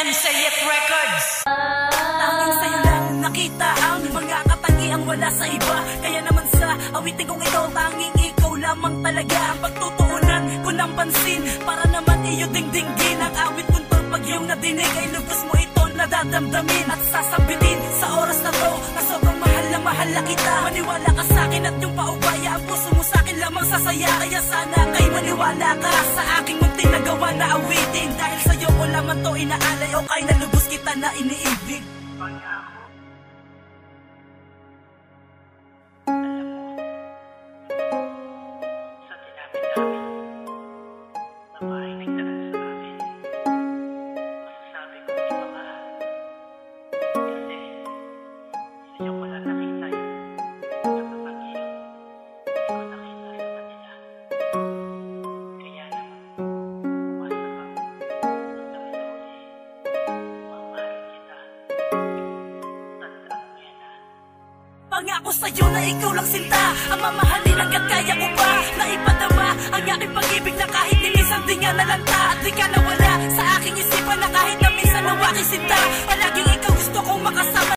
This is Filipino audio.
Sayet Records. Tanging sa'yo lang nakita ang mga katangiang wala sa iba. Kaya naman sa awitin kong ito, tanging ikaw lamang talaga ang pagtutuunan ko ng pansin. Para naman iyo dingdinggin ang awit kong to. Pag yung nadinig ay lubos mo ito nadadamdamin at sasabitin sa oras na to na sobrang mahal na kita. Maniwala ka sa'kin at yung paubaya ang puso mo sa'kin lamang sasaya. Kaya sana kay maniwala ka sa aking munting nagawa na awitin. Dahil sa'yo ko lamang to inaalay o kay nalubos kita na iniibig. Pangako sa'yo na ikaw lang sinta ang mamahalin hanggat kaya ko pa na ipadama ang aking pag-ibig na kahit minsan di nga nalanta. At di ka nawala sa aking isipan na kahit na minsan ang aking sinta.